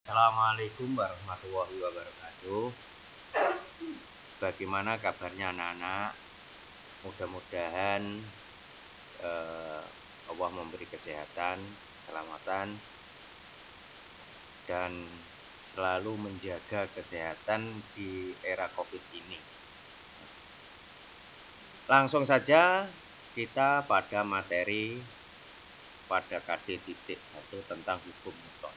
Assalamualaikum warahmatullahi wabarakatuh. Bagaimana kabarnya anak-anak? Mudah-mudahan Allah memberi kesehatan, keselamatan, dan selalu menjaga kesehatan di era COVID ini. Langsung saja kita pada materi pada KD.1 tentang hukum Newton,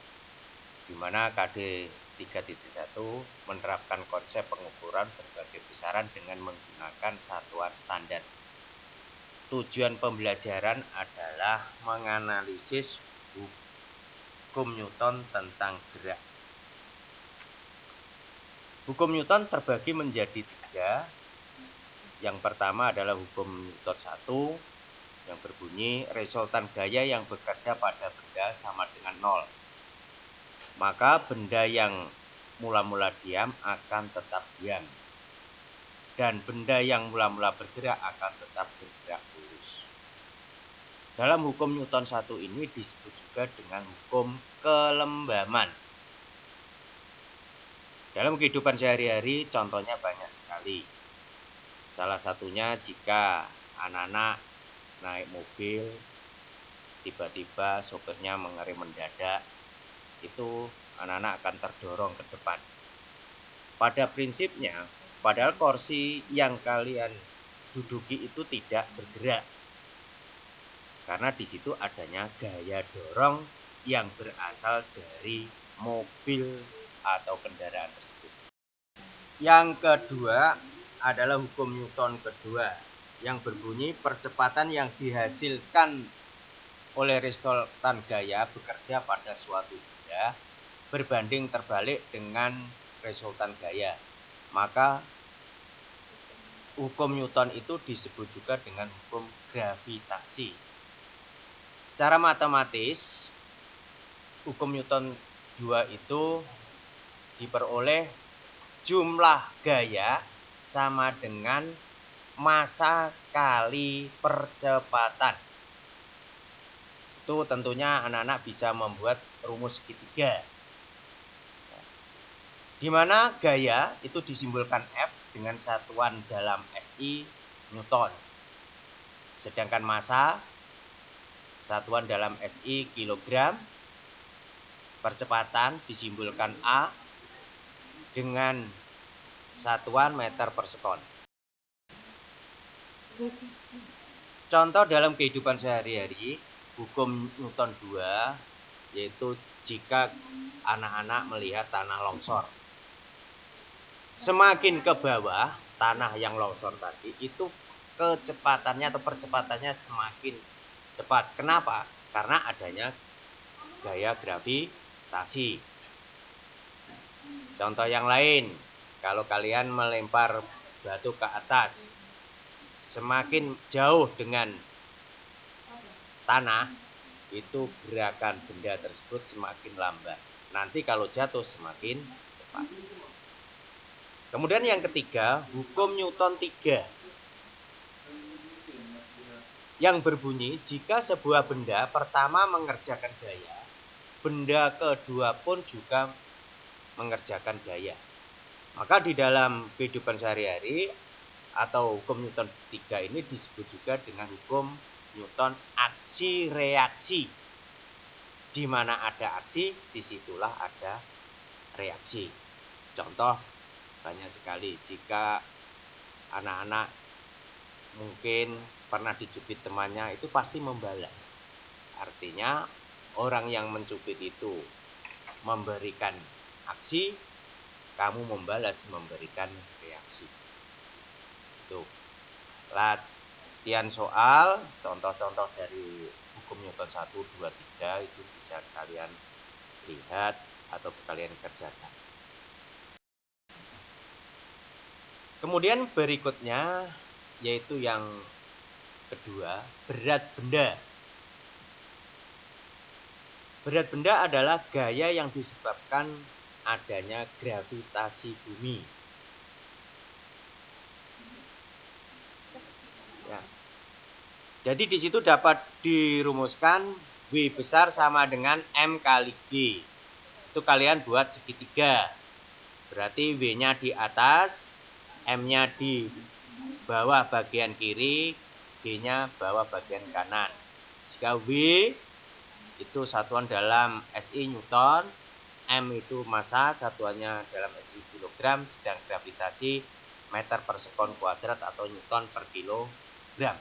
di mana KD 3.1 menerapkan konsep pengukuran berbagai besaran dengan menggunakan satuan standar. Tujuan pembelajaran adalah menganalisis hukum Newton tentang gerak. Hukum Newton terbagi menjadi 3. Yang pertama adalah hukum Newton 1 yang berbunyi resultan gaya yang bekerja pada benda sama dengan 0. Maka benda yang mula-mula diam akan tetap diam, dan benda yang mula-mula bergerak akan tetap bergerak lurus. Dalam hukum Newton 1 ini disebut juga dengan hukum kelembaman. Dalam kehidupan sehari-hari contohnya banyak sekali. Salah satunya jika anak-anak naik mobil, tiba-tiba sopirnya mengerem mendadak, itu anak-anak akan terdorong ke depan. Pada prinsipnya, padahal kursi yang kalian duduki itu tidak bergerak, karena di situ adanya gaya dorong yang berasal dari mobil atau kendaraan tersebut. Yang kedua adalah hukum Newton kedua yang berbunyi percepatan yang dihasilkan oleh resultan gaya bekerja pada suatu benda berbanding terbalik dengan resultan gaya. Maka hukum Newton itu disebut juga dengan hukum gravitasi. Secara matematis, hukum Newton 2 itu diperoleh jumlah gaya sama dengan massa kali percepatan. Itu tentunya anak-anak bisa membuat rumus segitiga, di mana gaya itu disimbolkan F dengan satuan dalam SI Newton, sedangkan massa satuan dalam SI kilogram, percepatan disimbolkan A dengan satuan meter per sekon. Contoh dalam kehidupan sehari-hari hukum Newton 2 yaitu jika anak-anak melihat tanah longsor, semakin ke bawah tanah yang longsor tadi itu kecepatannya atau percepatannya semakin cepat. Kenapa? Karena adanya gaya gravitasi. Contoh yang lain, kalau kalian melempar batu ke atas, semakin jauh dengan tanah, itu gerakan benda tersebut semakin lambat. Nanti kalau jatuh semakin cepat. Kemudian yang ketiga, hukum Newton 3 yang berbunyi jika sebuah benda pertama mengerjakan gaya, benda kedua pun juga mengerjakan gaya. Maka di dalam kehidupan sehari-hari atau hukum Newton 3 ini disebut juga dengan hukum Newton aksi reaksi. Di mana ada aksi, disitulah ada reaksi. Contoh banyak sekali. Jika anak-anak mungkin pernah dicubit temannya, itu pasti membalas. Artinya orang yang mencubit itu memberikan aksi, kamu membalas memberikan reaksi. Itu latihan soal, contoh-contoh dari hukum Newton 1, 2, 3 itu bisa kalian lihat atau kalian kerjakan. Kemudian berikutnya yaitu yang kedua, berat benda. Berat benda adalah gaya yang disebabkan adanya gravitasi bumi. Ya. Jadi di situ dapat dirumuskan W besar sama dengan M kali G. Itu kalian buat segitiga. Berarti W-nya di atas, M-nya di bawah bagian kiri, G-nya bawah bagian kanan. Jika W itu satuan dalam SI Newton, M itu massa, satuannya dalam SI kilogram, sedang gravitasi meter per sekon kuadrat atau Newton per kilogram.